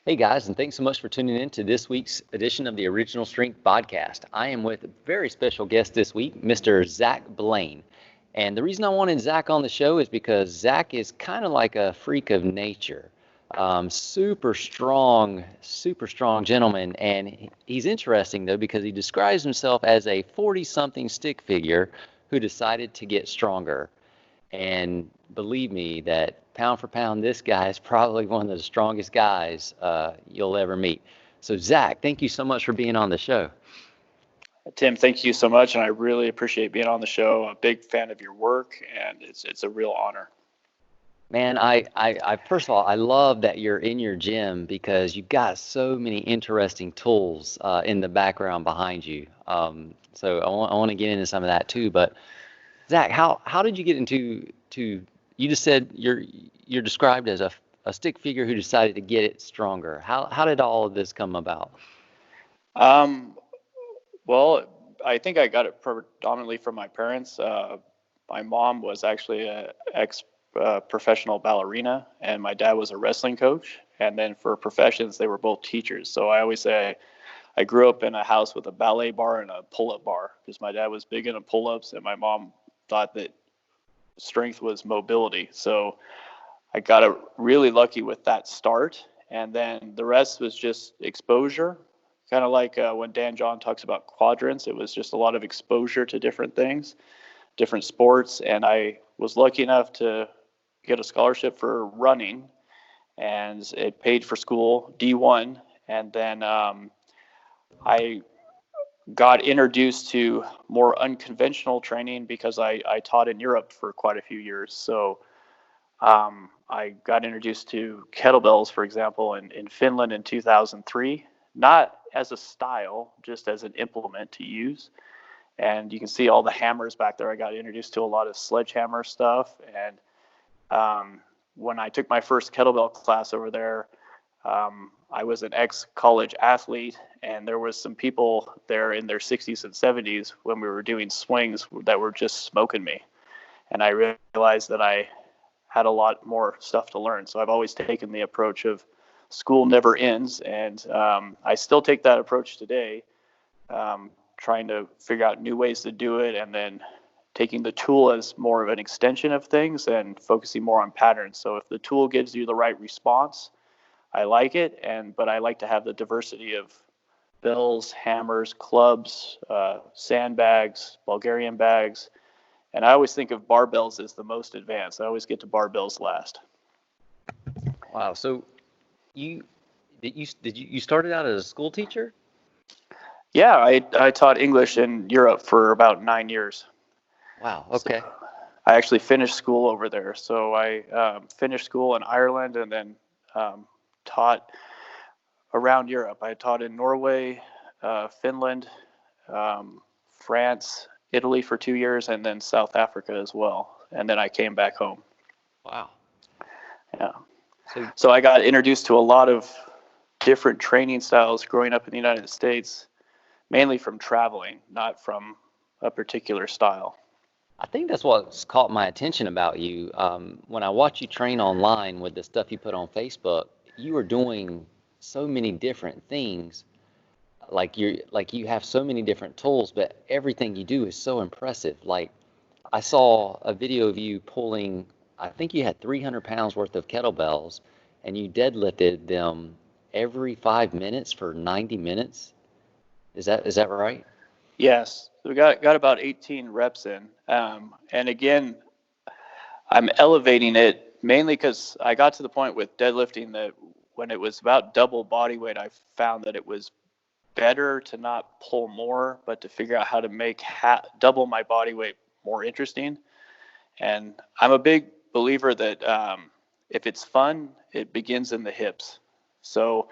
Hey guys, and thanks so much for tuning in to this week's edition of the Original Strength Podcast. I am with a very special guest this week, Mr. Zach Blain. And the reason I wanted Zach on the show is because Zach is kind of like a freak of nature. Super strong gentleman. And he's interesting, though, because he describes himself as a 40-something stick figure who decided to get stronger. And believe me that pound for pound, this guy is probably one of the strongest guys you'll ever meet. So Zach, thank you so much for being on the show. Tim, thank you so much, and I really appreciate being on the show. I'm a big fan of your work, and it's a real honor. Man, I first of all, I love that you're in your gym because you've got so many interesting tools in the background behind you. So I want to get into some of that too. But Zach, how did you get into you just said you're described as a stick figure who decided to get it stronger. How did all of this come about? Well, I think I got it predominantly from my parents. My mom was actually an ex-professional ballerina, and my dad was a wrestling coach. And then for professions, they were both teachers. So I always say I grew up in a house with a ballet bar and a pull-up bar because my dad was big into pull-ups, and my mom thought that strength was mobility. So I got really lucky with that start. And then the rest was just exposure. Kind of like when Dan John talks about quadrants, it was just a lot of exposure to different things, different sports. And I was lucky enough to get a scholarship for running, and it paid for school, D1. And then I got introduced to more unconventional training because I taught in Europe for quite a few years. So I got introduced to kettlebells, for example, in Finland in 2003, not as a style, just as an implement to use. And you can see all the hammers back there. I got introduced to a lot of sledgehammer stuff. And when I took my first kettlebell class over there, I was an ex-college athlete, and there was some people there in their 60s and 70s when we were doing swings that were just smoking me. And I realized that I had a lot more stuff to learn. So I've always taken the approach of school never ends, and I still take that approach today, trying to figure out new ways to do it, and then taking the tool as more of an extension of things and focusing more on patterns. So if the tool gives you the right response, I like it, but I like to have the diversity of bells, hammers, clubs, sandbags, Bulgarian bags, and I always think of barbells as the most advanced. I always get to barbells last. Wow. So you started out as a school teacher? Yeah, I taught English in Europe for about 9 years. Wow. Okay. So I actually finished school over there. So I finished school in Ireland and then taught around Europe. I taught in Norway, Finland, France, Italy for 2 years, and then South Africa as well. And then I came back home. Wow. Yeah. So I got introduced to a lot of different training styles growing up in the United States, mainly from traveling, not from a particular style. I think that's what's caught my attention about you. When I watch you train online with the stuff you put on Facebook, you are doing so many different things. Like you have so many different tools, but everything you do is so impressive. Like I saw a video of you pulling, I think you had 300 pounds worth of kettlebells, and you deadlifted them every 5 minutes for 90 minutes. Is that right? Yes, we got about 18 reps in, and again, I'm elevating it mainly because I got to the point with deadlifting that when it was about double body weight, I found that it was better to not pull more, but to figure out how to make double my body weight more interesting. And I'm a big believer that if it's fun, it begins in the hips. So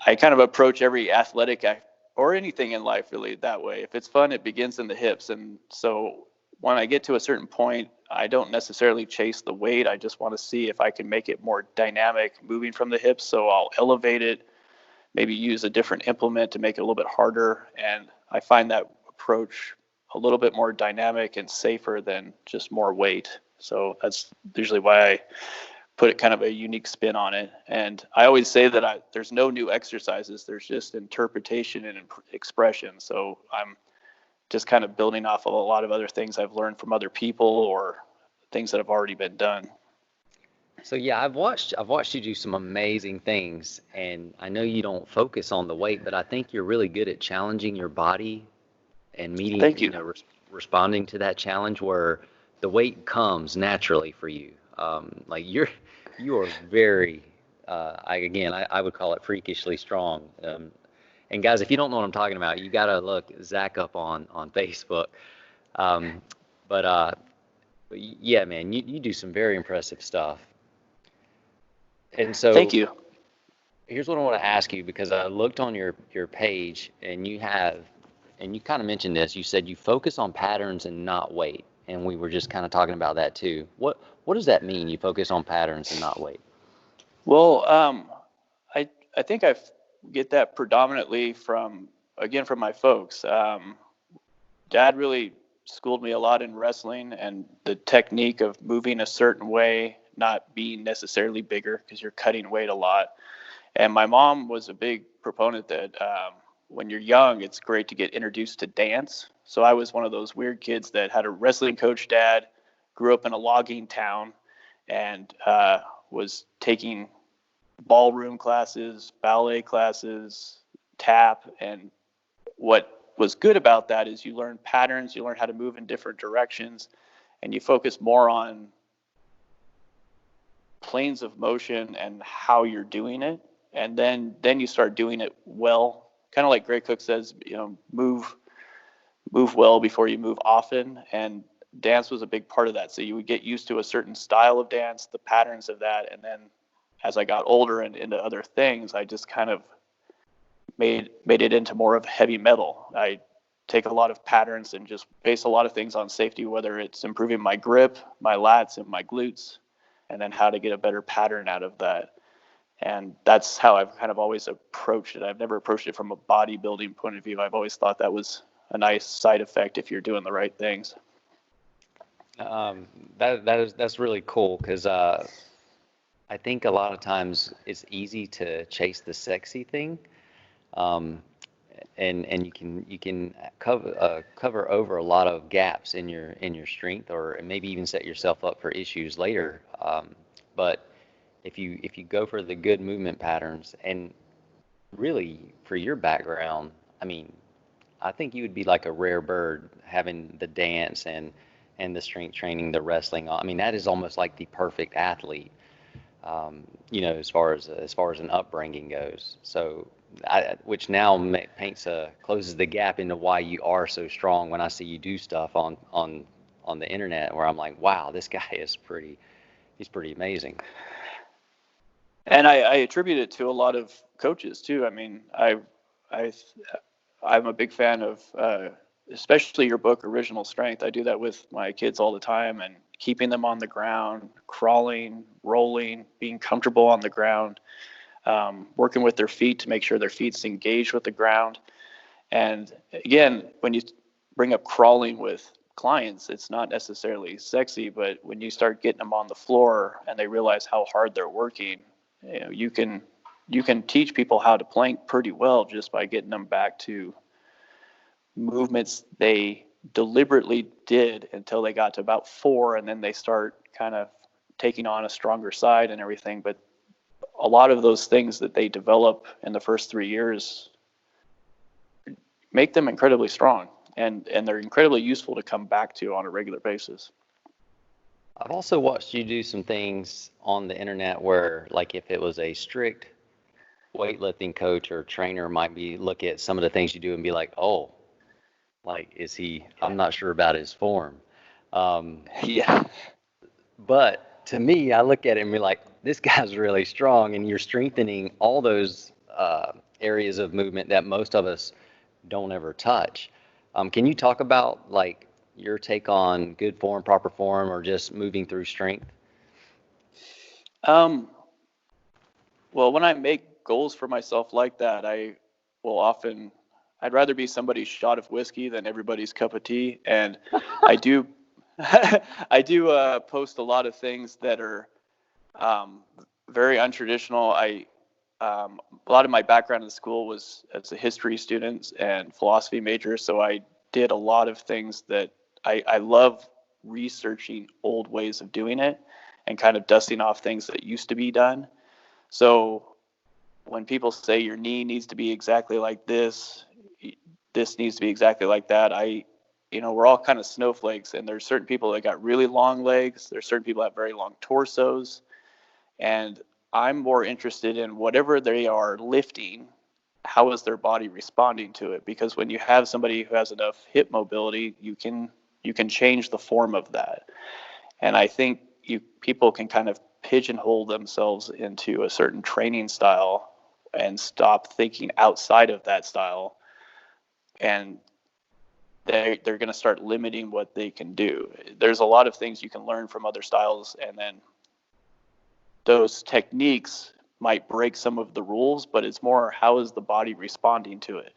I kind of approach every athletic or anything in life really that way. If it's fun, it begins in the hips. And so when I get to a certain point, I don't necessarily chase the weight. I just want to see if I can make it more dynamic moving from the hips. So I'll elevate it, maybe use a different implement to make it a little bit harder. And I find that approach a little bit more dynamic and safer than just more weight. So that's usually why I put kind of a unique spin on it. And I always say that there's no new exercises. There's just interpretation and expression. So I'm just kind of building off of a lot of other things I've learned from other people or things that have already been done. So yeah, I've watched you do some amazing things, and I know you don't focus on the weight, but I think you're really good at challenging your body and meeting, Thank you. Responding to that challenge where the weight comes naturally for you. Like you are very, I would call it freakishly strong. And guys, if you don't know what I'm talking about, you gotta look Zach up on Facebook. Um, but yeah, man, you do some very impressive stuff. And so Thank you. here's what I want to ask you, because I looked on your page, and you kind of mentioned this. You said you focus on patterns and not weight, and we were just kind of talking about that too. What does that mean? You focus on patterns and not weight? Well, I think I get that predominantly from my folks. Dad really schooled me a lot in wrestling and the technique of moving a certain way, not being necessarily bigger because you're cutting weight a lot. And my mom was a big proponent that when you're young, it's great to get introduced to dance. So I was one of those weird kids that had a wrestling coach dad, grew up in a logging town, and was taking ballroom classes, ballet classes, tap. And what was good about that is you learn patterns, you learn how to move in different directions, and you focus more on planes of motion and how you're doing it. And then you start doing it well. Kind of like Gray Cook says, move well before you move often. And dance was a big part of that. So you would get used to a certain style of dance, the patterns of that. And then as I got older and into other things, I just kind of made it into more of heavy metal. I take a lot of patterns and just base a lot of things on safety, whether it's improving my grip, my lats, and my glutes, and then how to get a better pattern out of that. And that's how I've kind of always approached it. I've never approached it from a bodybuilding point of view. I've always thought that was a nice side effect if you're doing the right things. That's really cool, because I think a lot of times it's easy to chase the sexy thing, and you can cover over a lot of gaps in your strength, or maybe even set yourself up for issues later. But if you go for the good movement patterns, and really for your background, I mean, I think you would be like a rare bird, having the dance and the strength training, the wrestling. I mean, that is almost like the perfect athlete, as far as an upbringing goes. So, which now closes the gap into why you are so strong. When I see you do stuff on the internet, where I'm like, wow, this guy is he's pretty amazing. And I attribute it to a lot of coaches too. I mean, I'm a big fan of, especially your book, Original Strength. I do that with my kids all the time, and keeping them on the ground, crawling, rolling, being comfortable on the ground, working with their feet to make sure their feet's engaged with the ground. And again, when you bring up crawling with clients, it's not necessarily sexy, but when you start getting them on the floor and they realize how hard they're working, you can teach people how to plank pretty well just by getting them back to movements they deliberately did until they got to about 4, and then they start kind of taking on a stronger side and everything. But a lot of those things that they develop in the first 3 years make them incredibly strong, and they're incredibly useful to come back to on a regular basis. I've also watched you do some things on the internet where, like, if it was a strict weightlifting coach or trainer, might be look at some of the things you do and be like, oh, like, I'm not sure about his form. Yeah. But to me, I look at it and be like, this guy's really strong, and you're strengthening all those areas of movement that most of us don't ever touch. Can you talk about, like, your take on good form, proper form, or just moving through strength? Well, when I make goals for myself like that, I will I'd rather be somebody's shot of whiskey than everybody's cup of tea. And I do post a lot of things that are Very untraditional. A lot of my background in school was as a history student and philosophy major, so I did a lot of things that I love researching old ways of doing it and kind of dusting off things that used to be done. So when people say your knee needs to be exactly like this needs to be exactly like that, we're all kind of snowflakes, and there's certain people that got really long legs. There's certain people that have very long torsos, and I'm more interested in whatever they are lifting, how is their body responding to it? Because when you have somebody who has enough hip mobility, you can change the form of that. And I think people can kind of pigeonhole themselves into a certain training style and stop thinking outside of that style, and they're going to start limiting what they can do. There's a lot of things you can learn from other styles, and then those techniques might break some of the rules, but it's more how is the body responding to it.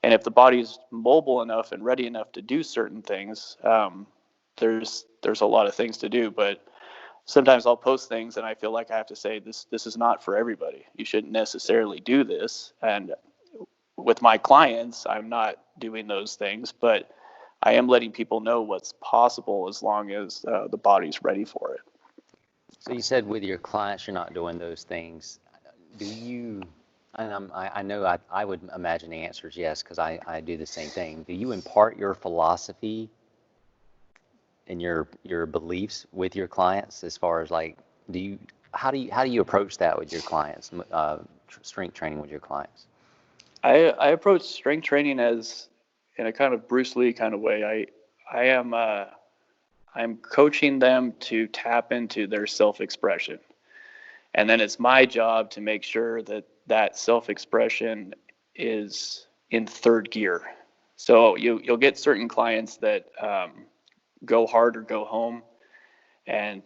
And if the body's mobile enough and ready enough to do certain things, there's a lot of things to do. But sometimes I'll post things and I feel like I have to say this is not for everybody. You shouldn't necessarily do this. And with my clients, I'm not doing those things, but I am letting people know what's possible as long as the body's ready for it. So you said with your clients, you're not doing those things. Do you, and I know I would imagine the answer is yes, because I do the same thing. Do you impart your philosophy and your beliefs with your clients as far as like, how do you approach that with your clients, strength training with your clients? I approach strength training as in a kind of Bruce Lee kind of way. I'm coaching them to tap into their self-expression. And then it's my job to make sure that self-expression is in third gear. So you'll get certain clients that go hard or go home, and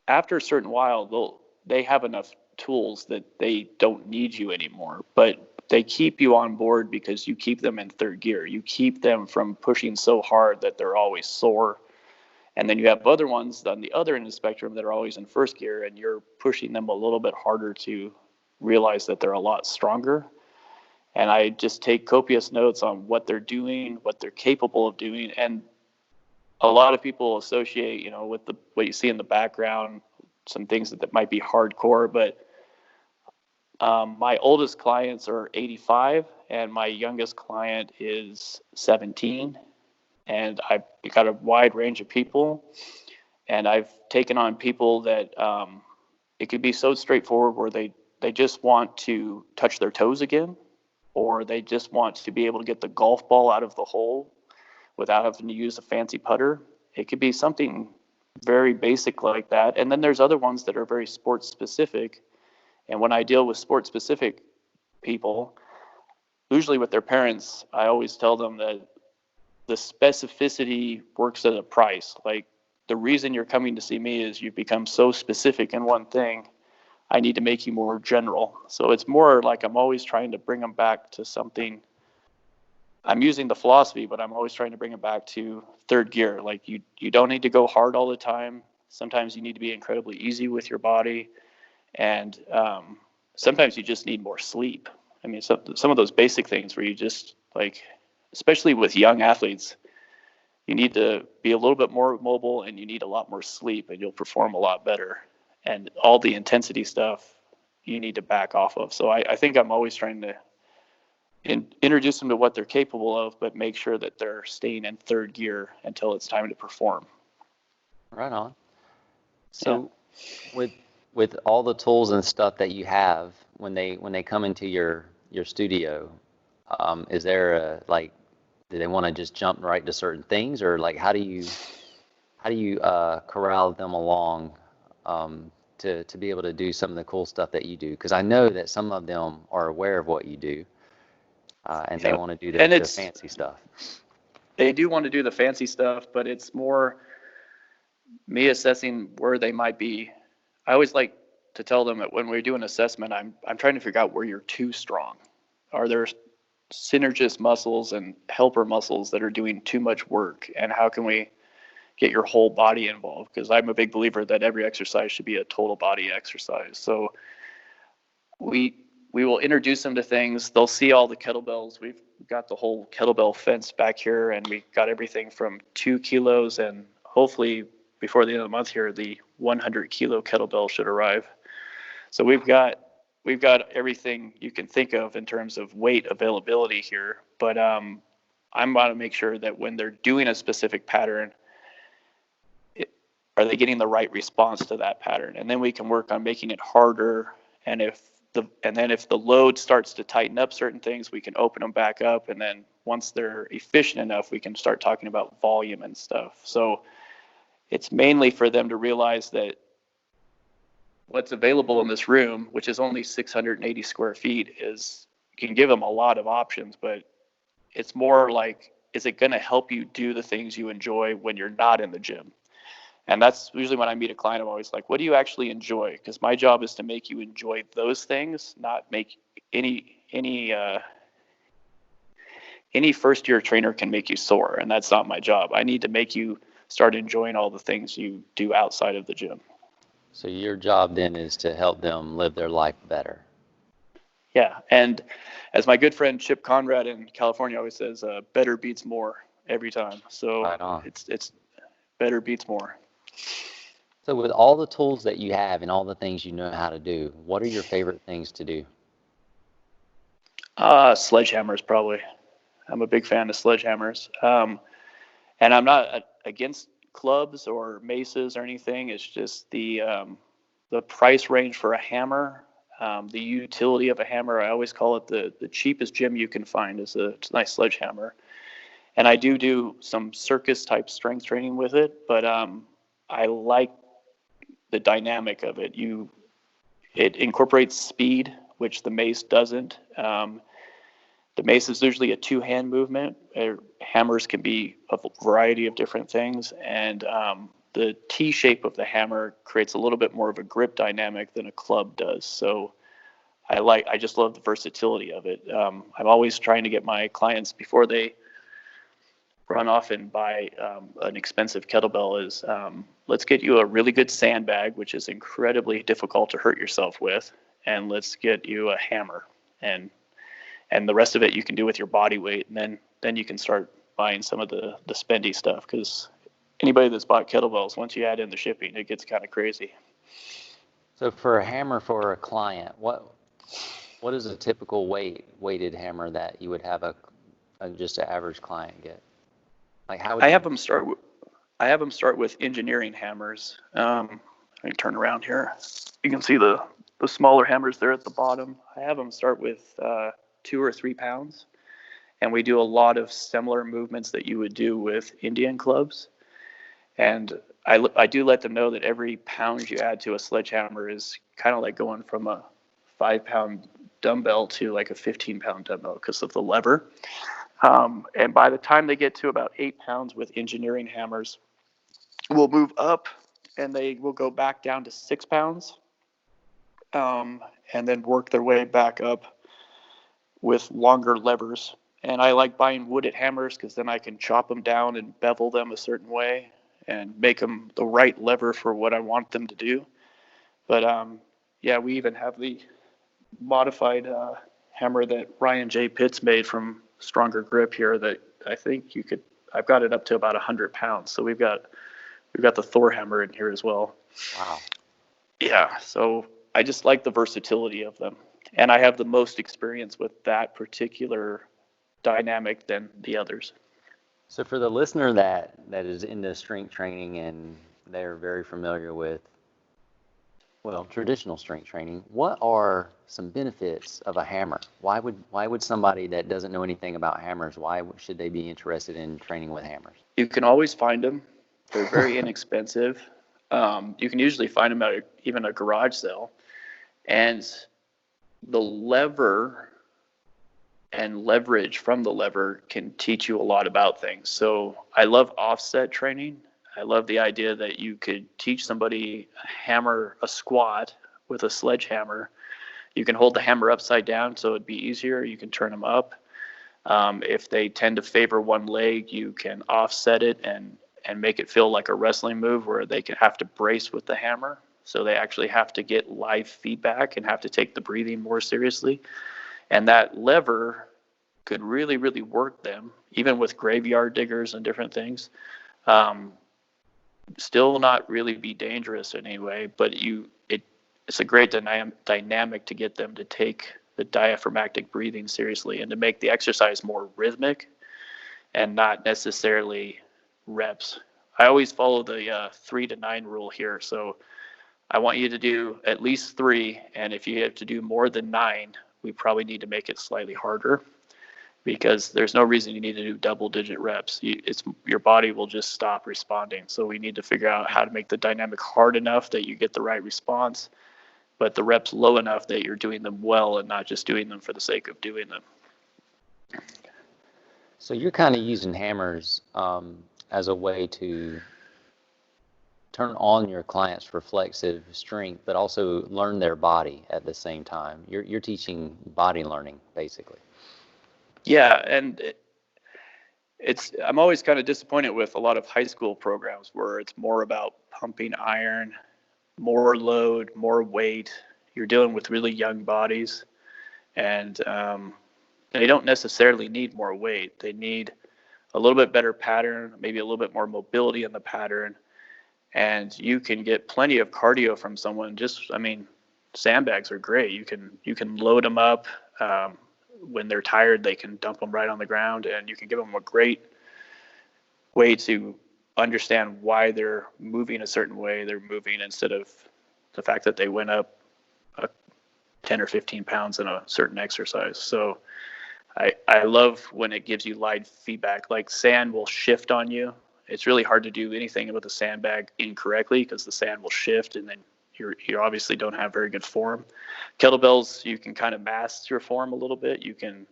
after a certain while, they have enough tools that they don't need you anymore. But they keep you on board because you keep them in third gear. You keep them from pushing so hard that they're always sore. And then you have other ones on the other end of the spectrum that are always in first gear, and you're pushing them a little bit harder to realize that they're a lot stronger. And I just take copious notes on what they're doing, what they're capable of doing. And a lot of people associate, with what you see in the background, some things that might be hardcore, but my oldest clients are 85 and my youngest client is 17. And I've got a wide range of people, and I've taken on people that it could be so straightforward where they just want to touch their toes again, or they just want to be able to get the golf ball out of the hole without having to use a fancy putter. It could be something very basic like that. And then there's other ones that are very sports specific. And when I deal with sports specific people, usually with their parents, I always tell them that the specificity works at a price. Like, the reason you're coming to see me is you've become so specific in one thing. I need to make you more general. So it's more like I'm always trying to bring them back to something. I'm using the philosophy, but I'm always trying to bring them back to third gear. Like, you don't need to go hard all the time. Sometimes you need to be incredibly easy with your body. And sometimes you just need more sleep. I mean, some of those basic things where you just, like, especially with young athletes, you need to be a little bit more mobile and you need a lot more sleep, and you'll perform a lot better. And all the intensity stuff you need to back off of. So I think I'm always trying to introduce them to what they're capable of, but make sure that they're staying in third gear until it's time to perform. Right on. So with all the tools and stuff that you have when they come into your studio, is there do they want to just jump right to certain things, or like how do you corral them along to be able to do some of the cool stuff that you do? Because I know that some of them are aware of what you do, and they want to do the fancy stuff. They do want to do the fancy stuff, but it's more me assessing where they might be. I always like to tell them that when we do an assessment, I'm trying to figure out where you're too strong. Are there synergist muscles and helper muscles that are doing too much work, and how can we get your whole body involved, because I'm a big believer that every exercise should be a total body exercise. So we will introduce them to things. They'll see all the kettlebells. We've got the whole kettlebell fence back here, and we got everything from 2 kilos, and hopefully before the end of the month here, the 100 kilo kettlebell should arrive. So we've got everything you can think of in terms of weight availability here. But I'm going to make sure that when they're doing a specific pattern, are they getting the right response to that pattern? And then we can work on making it harder. And then if the load starts to tighten up certain things, we can open them back up. And then once they're efficient enough, we can start talking about volume and stuff. So it's mainly for them to realize that what's available in this room, which is only 680 square feet, can give them a lot of options, but it's more like, is it going to help you do the things you enjoy when you're not in the gym? And that's usually when I meet a client, I'm always like, what do you actually enjoy? Because my job is to make you enjoy those things, not make any first year trainer can make you sore, and that's not my job. I need to make you start enjoying all the things you do outside of the gym. So your job then is to help them live their life better. Yeah, and as my good friend Chip Conrad in California always says, better beats more every time. So right it's better beats more. So with all the tools that you have and all the things you know how to do, what are your favorite things to do? Sledgehammers, probably. I'm a big fan of sledgehammers. And I'm not against clubs or maces or anything. It's just the price range for a hammer, the utility of a hammer. I always call it the cheapest gym you can find is a nice sledgehammer. And I do some circus type strength training with it, but I like the dynamic of it. It incorporates speed, which the mace doesn't. The mace is usually a two-hand movement. Hammers can be a variety of different things, and the T shape of the hammer creates a little bit more of a grip dynamic than a club does. So I just love the versatility of it. I'm always trying to get my clients, before they run off and buy an expensive kettlebell, is let's get you a really good sandbag, which is incredibly difficult to hurt yourself with, and let's get you a hammer, and the rest of it you can do with your body weight, and then you can start buying some of the spendy stuff, because anybody that's bought kettlebells, once you add in the shipping, it gets kind of crazy. So for a hammer for a client, what is a typical weighted hammer that you would have just an average client get? Like how would I have them start with engineering hammers. Let me turn around here. You can see the smaller hammers there at the bottom. I have them start with 2 or 3 pounds, and we do a lot of similar movements that you would do with Indian clubs. And I do let them know that every pound you add to a sledgehammer is kind of like going from a 5-pound dumbbell to like a 15-pound dumbbell because of the lever. And by the time they get to about 8 pounds with engineering hammers, we'll move up and they will go back down to 6 pounds, and then work their way back up with longer levers. And I like buying wooded hammers because then I can chop them down and bevel them a certain way and make them the right lever for what I want them to do. But yeah, we even have the modified hammer that Ryan J. Pitts made from Stronger Grip here that I think I've got it up to about 100 pounds. So we've got the Thor hammer in here as well. Wow. Yeah, so I just like the versatility of them. And I have the most experience with that particular dynamic than the others. So for the listener that is into strength training and they're very familiar with, well, traditional strength training, what are some benefits of a hammer? Why would somebody that doesn't know anything about hammers, why should they be interested in training with hammers? You can always find them. They're very inexpensive. You can usually find them at even a garage sale. And the lever and leverage from the lever can teach you a lot about things. So I love offset training. I love the idea that you could teach somebody hammer a squat with a sledgehammer. You can hold the hammer upside down so it'd be easier. You can turn them up. If they tend to favor one leg, you can offset it and and make it feel like a wrestling move where they can have to brace with the hammer. So they actually have to get live feedback and have to take the breathing more seriously. And that lever could really, really work them, even with graveyard diggers and different things. Still not really be dangerous in any way, but it's a great dynamic to get them to take the diaphragmatic breathing seriously and to make the exercise more rhythmic and not necessarily reps. I always follow the 3 to 9 rule here. So I want you to do at least 3, and if you have to do more than 9, we probably need to make it slightly harder, because there's no reason you need to do double-digit reps. Your body will just stop responding. So we need to figure out how to make the dynamic hard enough that you get the right response, but the reps low enough that you're doing them well and not just doing them for the sake of doing them. So you're kind of using hammers as a way to turn on your clients' reflexive strength, but also learn their body at the same time. You're teaching body learning, basically. Yeah, and I'm always kind of disappointed with a lot of high school programs where it's more about pumping iron, more load, more weight. You're dealing with really young bodies, and they don't necessarily need more weight. They need a little bit better pattern, maybe a little bit more mobility in the pattern, and you can get plenty of cardio from someone. Sandbags are great. You can load them up. When they're tired, they can dump them right on the ground, and you can give them a great way to understand why they're moving a certain way they're moving, instead of the fact that they went up 10 or 15 pounds in a certain exercise. So I love when it gives you live feedback. Like sand will shift on you. It's really hard to do anything with a sandbag incorrectly because the sand will shift, and then you obviously don't have very good form. Kettlebells, you can kind of mask your form a little bit. You can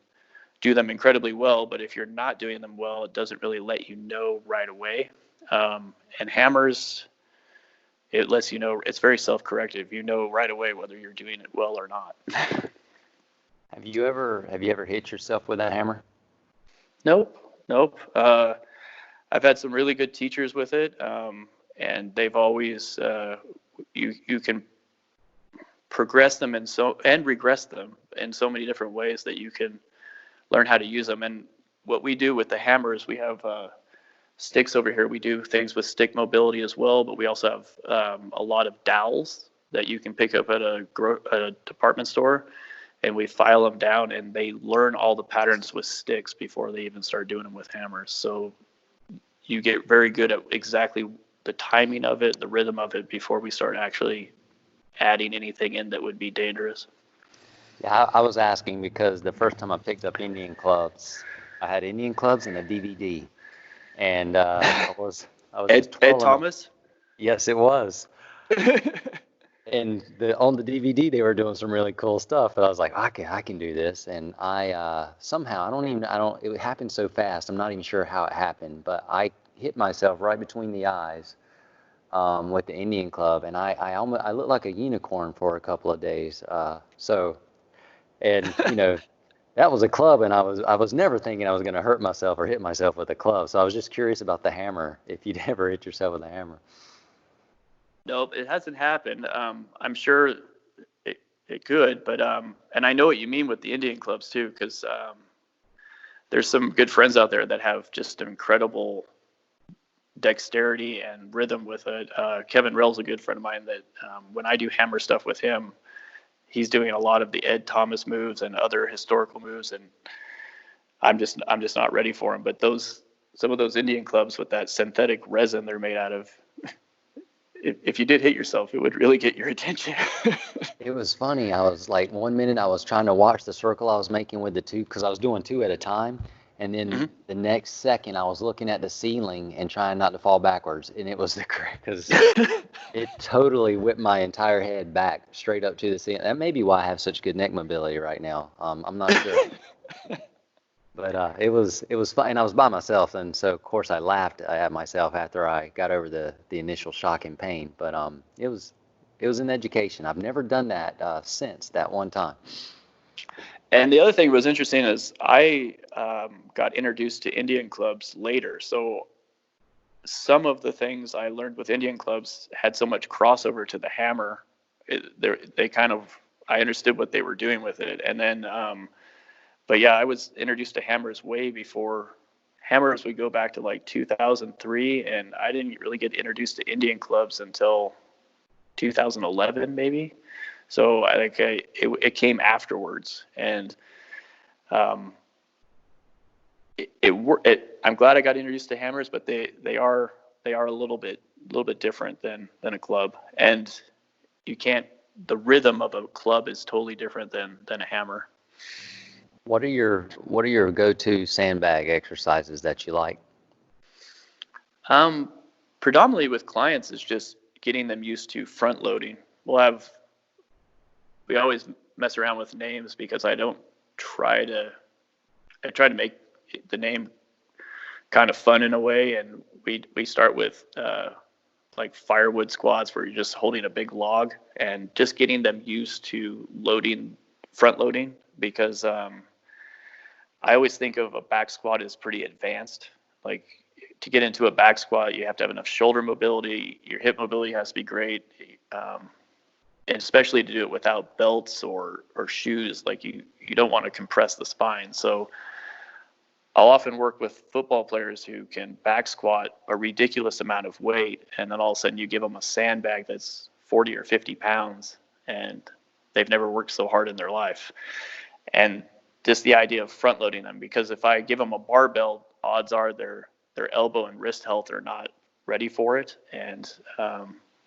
do them incredibly well, but if you're not doing them well, it doesn't really let you know right away. And hammers, it lets you know. It's very self-corrective. You know right away whether you're doing it well or not. Have you ever hit yourself with that hammer? Nope. I've had some really good teachers with it, and they've always you can progress them and regress them in so many different ways that you can learn how to use them. And what we do with the hammers, we have sticks over here. We do things with stick mobility as well, but we also have a lot of dowels that you can pick up at a department store, and we file them down, and they learn all the patterns with sticks before they even start doing them with hammers. So you get very good at exactly the timing of it, the rhythm of it, before we start actually adding anything in that would be dangerous. Yeah, I was asking because the first time I picked up Indian clubs, I had Indian clubs and a DVD, and I was just Ed Thomas? Yes, it was. And on the DVD, they were doing some really cool stuff, and I was like, I can do this. And I somehow, it happened so fast, I'm not even sure how it happened, but I hit myself right between the eyes with the Indian club, and I looked like a unicorn for a couple of days. That was a club, and I was never thinking I was going to hurt myself or hit myself with a club. So I was just curious about the hammer, if you'd ever hit yourself with a hammer. Nope, it hasn't happened. I'm sure it could, but and I know what you mean with the Indian clubs too, because there's some good friends out there that have just incredible dexterity and rhythm with it. Kevin Rell's a good friend of mine that when I do hammer stuff with him, he's doing a lot of the Ed Thomas moves and other historical moves, and I'm just not ready for them. But some of those Indian clubs with that synthetic resin they're made out of, if you did hit yourself, it would really get your attention. It was funny. I was like, 1 minute I was trying to watch the circle I was making with the two, because I was doing 2 at a time. And then the next second I was looking at the ceiling and trying not to fall backwards. And it was because it totally whipped my entire head back straight up to the ceiling. That may be why I have such good neck mobility right now. I'm not sure. But it was fun, and I was by myself, and so of course I laughed at myself after I got over the initial shock and pain. But it was an education. I've never done that since that one time. And the other thing that was interesting is I got introduced to Indian clubs later. So some of the things I learned with Indian clubs had so much crossover to the hammer. I understood what they were doing with it. And then, but yeah, I was introduced to hammers way before hammers. Would go back to like 2003, and I didn't really get introduced to Indian clubs until 2011, maybe. So it came afterwards, and um, I'm glad I got introduced to hammers, but they are a little bit different than a club, and you can't. The rhythm of a club is totally different than a hammer. What are your go-to sandbag exercises that you like? Predominantly with clients is just getting them used to front loading. We always mess around with names because I try to make the name kind of fun in a way, and we start with like firewood squats where you're just holding a big log and just getting them used to front loading, because I always think of a back squat as pretty advanced. Like, to get into a back squat, you have to have enough shoulder mobility, your hip mobility has to be great, and especially to do it without belts or shoes. Like, you don't want to compress the spine. So I'll often work with football players who can back squat a ridiculous amount of weight, and then all of a sudden you give them a sandbag that's 40 or 50 pounds, and they've never worked so hard in their life. And just the idea of front loading them, because if I give them a barbell, odds are their elbow and wrist health are not ready for it, and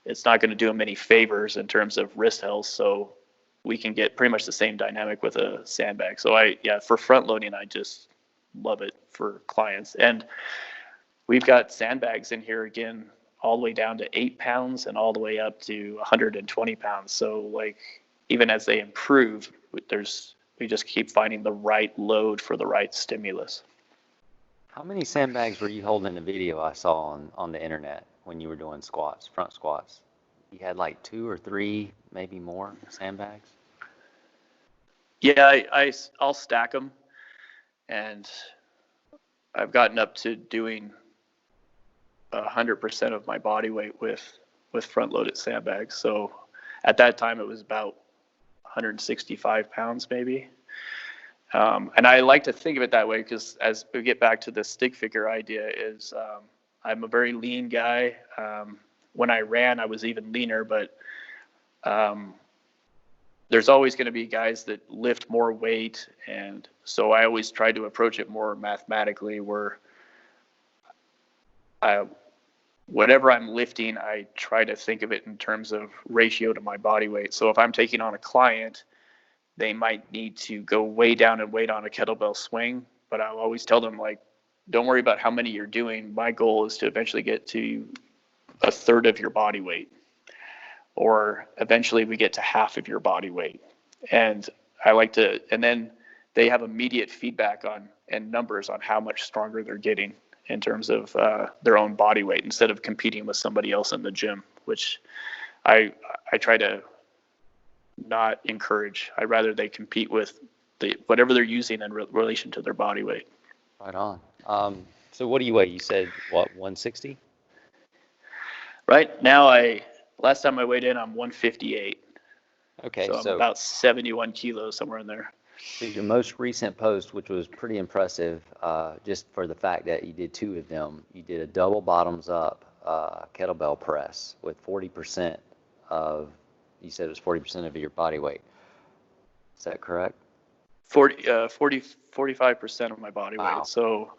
it's not going to do them any favors in terms of wrist health. So we can get pretty much the same dynamic with a sandbag. So for front loading, I just love it for clients. And we've got sandbags in here again, all the way down to 8 pounds and all the way up to 120 pounds. So like, even as they improve, we just keep finding the right load for the right stimulus. How many sandbags were you holding in the video I saw on the internet when you were doing front squats? You had like 2 or 3, maybe more sandbags? Yeah, I'll stack them, and I've gotten up to doing 100% of my body weight with front loaded sandbags. So at that time it was about 165 pounds maybe. And I like to think of it that way because as we get back to the stick figure idea is I'm a very lean guy. When I ran, I was even leaner, but there's always going to be guys that lift more weight. And so I always try to approach it more mathematically, where whatever I'm lifting, I try to think of it in terms of ratio to my body weight. So if I'm taking on a client, they might need to go way down and weight on a kettlebell swing, but I'll always tell them, like, don't worry about how many you're doing. My goal is to eventually get to a third of your body weight, or eventually we get to half of your body weight. And then they have immediate feedback on and numbers on how much stronger they're getting in terms of their own body weight, instead of competing with somebody else in the gym, which I try to not encourage. I'd rather they compete with whatever they're using in relation to their body weight. Right on. So what do you weigh? You said, what, 160? Right now, last time I weighed in, I'm 158. Okay, so I'm about 71 kilos, somewhere in there. So your most recent post, which was pretty impressive, just for the fact that you did 2 of them, you did a double bottoms up kettlebell press with 40% of, you said it was 40% of your body weight. Is that correct? 45% of my body weight. So,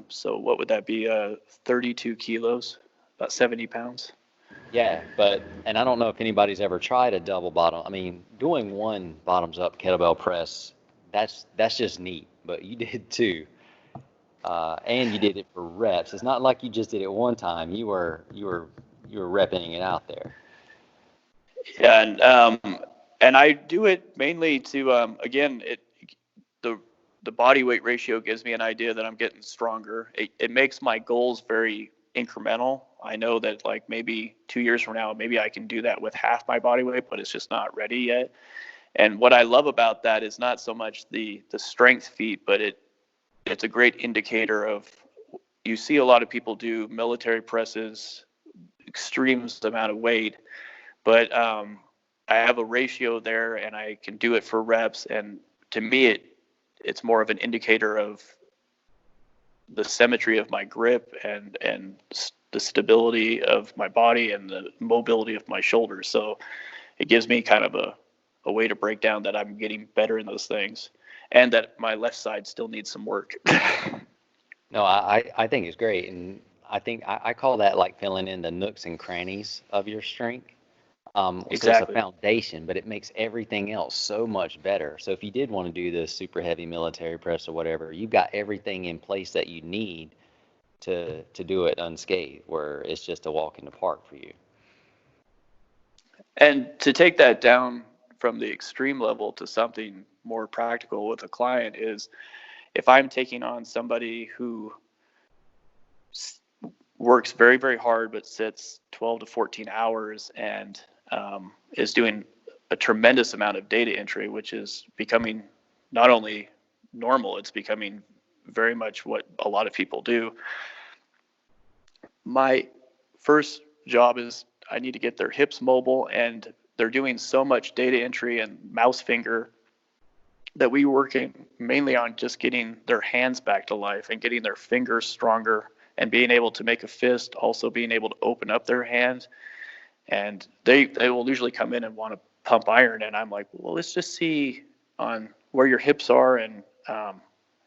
so what would that be? 32 kilos, about 70 pounds. Yeah, and I don't know if anybody's ever tried a double bottom. I mean, doing one bottoms up kettlebell press, that's just neat. But you did 2, and you did it for reps. It's not like you just did it one time. You were repping it out there. Yeah, and I do it mainly to again, the body weight ratio gives me an idea that I'm getting stronger. It makes my goals very incremental. I know that, like, maybe 2 years from now, maybe I can do that with half my body weight, but it's just not ready yet. And what I love about that is not so much the strength feat, but it's a great indicator of you see a lot of people do military presses, extreme amount of weight, but I have a ratio there and I can do it for reps. And to me, it's more of an indicator of the symmetry of my grip and the stability of my body and the mobility of my shoulders. So it gives me kind of a way to break down that I'm getting better in those things and that my left side still needs some work. No, I think it's great. And I think I call that like filling in the nooks and crannies of your strength. So it's a Exactly. foundation, but it makes everything else so much better. So if you did want to do this super heavy military press or whatever, you've got everything in place that you need to do it unscathed, where it's just a walk in the park for you. And to take that down from the extreme level to something more practical with a client is if I'm taking on somebody who works very, very hard but sits 12 to 14 hours and is doing a tremendous amount of data entry, which is becoming not only normal, it's becoming very much what a lot of people do. My first job is I need to get their hips mobile, and they're doing so much data entry and mouse finger that we working mainly on just getting their hands back to life and getting their fingers stronger and being able to make a fist, also being able to open up their hand. And they will usually come in and want to pump iron, and I'm like, well, let's just see on where your hips are and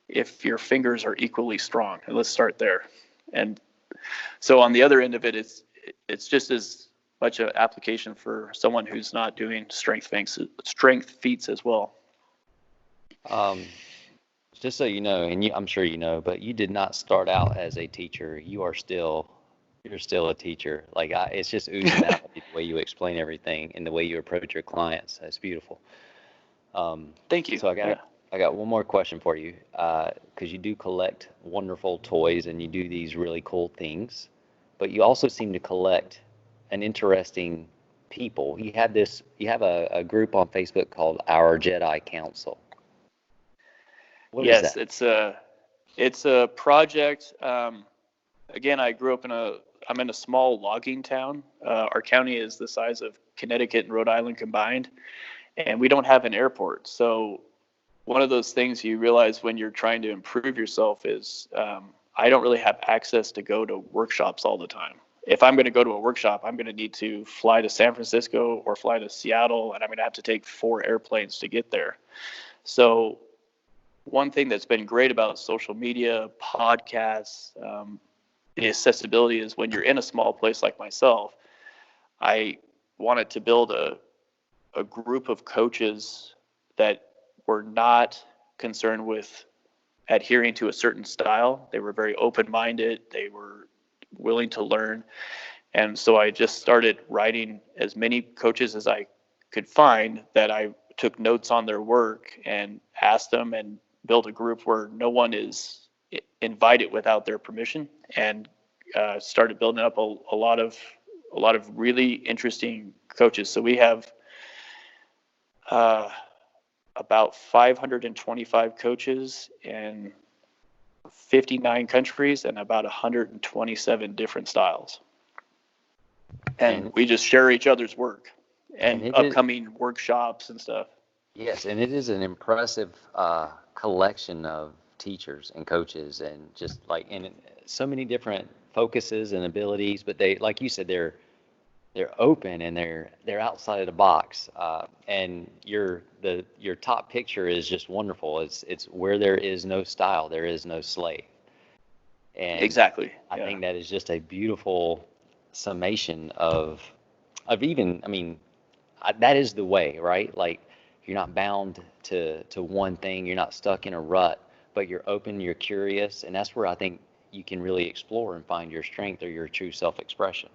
if your fingers are equally strong, and let's start there. And so on the other end of it, it's just as much an application for someone who's not doing strength feats as well. Just so you know, and I'm sure you know, but you did not start out as a teacher. You're still a teacher. Like it's just oozing out the way you explain everything and the way you approach your clients. That's beautiful. Thank you. So I got one more question for you, because you do collect wonderful toys and you do these really cool things, but you also seem to collect an interesting people. You have a group on Facebook called Our Jedi Council. What is Yes, that? it's a project. Again, I'm in a small logging town. Our county is the size of Connecticut and Rhode Island combined, and we don't have an airport. So one of those things you realize when you're trying to improve yourself is I don't really have access to go to workshops all the time. If I'm going to go to a workshop, I'm going to need to fly to San Francisco or fly to Seattle, and I'm going to have to take 4 airplanes to get there. So one thing that's been great about social media, podcasts, the accessibility is when you're in a small place like myself, I wanted to build a group of coaches that were not concerned with adhering to a certain style. They were very open-minded. They were willing to learn. And so I just started writing as many coaches as I could find that I took notes on their work and asked them and built a group where no one is invited without their permission, and started building up a lot of really interesting coaches. So we have about 525 coaches in 59 countries and about 127 different styles. And we just share each other's work and upcoming workshops and stuff. Yes, and it is an impressive collection of teachers and coaches, and just like in so many different focuses and abilities. But they, like you said, they're open and they're outside of the box. And your top picture is just wonderful. It's where there is no style, there is no slave. And exactly. I think that is just a beautiful summation of even. I mean, that is the way, right? Like, you're not bound to one thing. You're not stuck in a rut, but you're open, you're curious, and that's where I think you can really explore and find your strength or your true self-expression.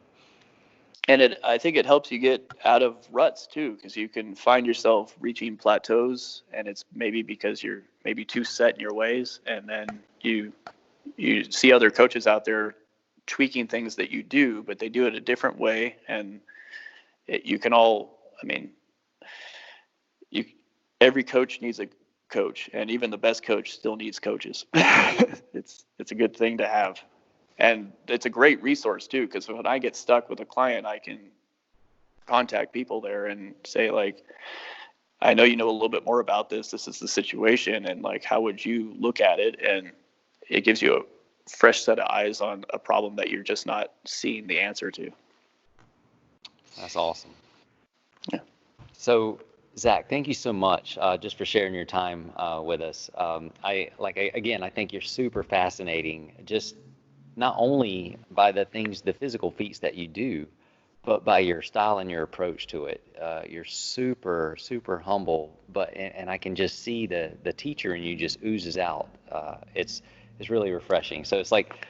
And I think it helps you get out of ruts too, because you can find yourself reaching plateaus, and it's maybe because you're maybe too set in your ways, and then you see other coaches out there tweaking things that you do, but they do it a different way, and you can all, I mean, every coach needs a coach, and even the best coach still needs coaches. It's a good thing to have. And it's a great resource too, because when I get stuck with a client, I can contact people there and say, like, I know you know a little bit more about this. This is the situation, and like, how would you look at it? And it gives you a fresh set of eyes on a problem that you're just not seeing the answer to. That's awesome. Yeah. So, Zach, thank you so much just for sharing your time with us. Again, I think you're super fascinating, just not only by the physical feats that you do, but by your style and your approach to it. You're super, super humble, and I can just see the teacher in you just oozes out. It's really refreshing. So it's like,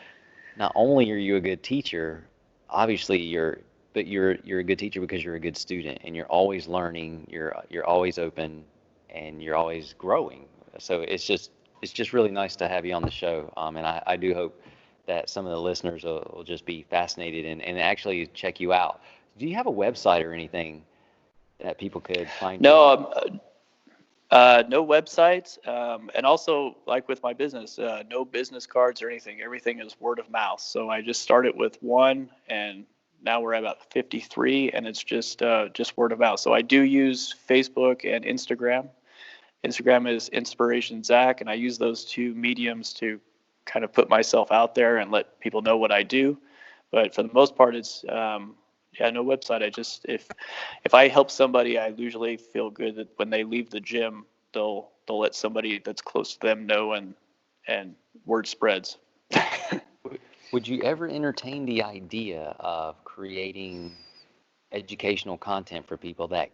not only are you a good teacher, obviously you're a good teacher because you're a good student, and you're always learning, you're always open, and you're always growing. So it's just really nice to have you on the show. And I do hope that some of the listeners will just be fascinated and actually check you out. Do you have a website or anything that people could find? No, no websites. And also, like with my business, no business cards or anything. Everything is word of mouth. So I just started with one, and now we're at about 53, and it's just word of mouth. So I do use Facebook and Instagram. Instagram is Inspiration Zach, and I use those two mediums to kind of put myself out there and let people know what I do. But for the most part, it's no website. I just if I help somebody, I usually feel good that when they leave the gym, they'll let somebody that's close to them know, and word spreads. Would you ever entertain the idea of creating educational content for people that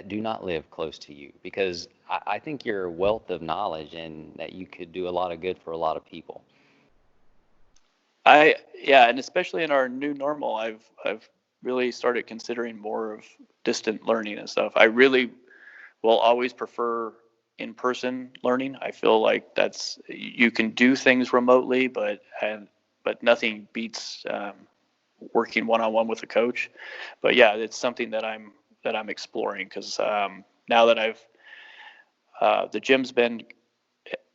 do not live close to you? Because I think you're a wealth of knowledge, and that you could do a lot of good for a lot of people. And especially in our new normal, I've really started considering more of distant learning and stuff. I really will always prefer in-person learning. I feel like you can do things remotely, but nothing beats working one-on-one with a coach. But yeah, it's something that I'm exploring, because now that the gym's been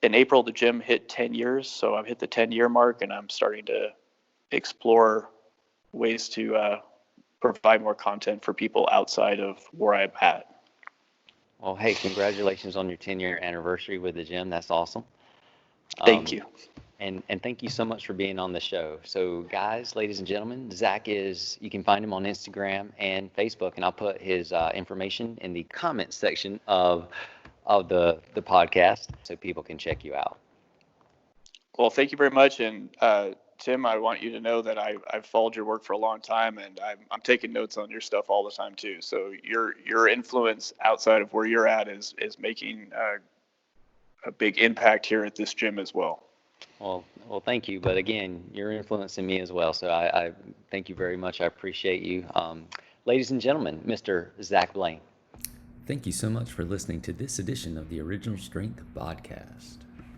in April, the gym hit 10 years, so I've hit the 10-year mark, and I'm starting to explore ways to provide more content for people outside of where I'm at. Well, hey, congratulations on your 10-year anniversary with the gym. That's awesome. Thank you. And thank you so much for being on the show. So guys, ladies and gentlemen, Zach you can find him on Instagram and Facebook, and I'll put his information in the comments section of the podcast so people can check you out. Well, thank you very much. And Tim, I want you to know that I've followed your work for a long time, and I'm taking notes on your stuff all the time too. So your influence outside of where you're at is making a big impact here at this gym as well. Well, thank you. But again, you're influencing me as well. So I thank you very much. I appreciate you. Ladies and gentlemen, Mr. Zach Blain. Thank you so much for listening to this edition of the Original Strength Podcast.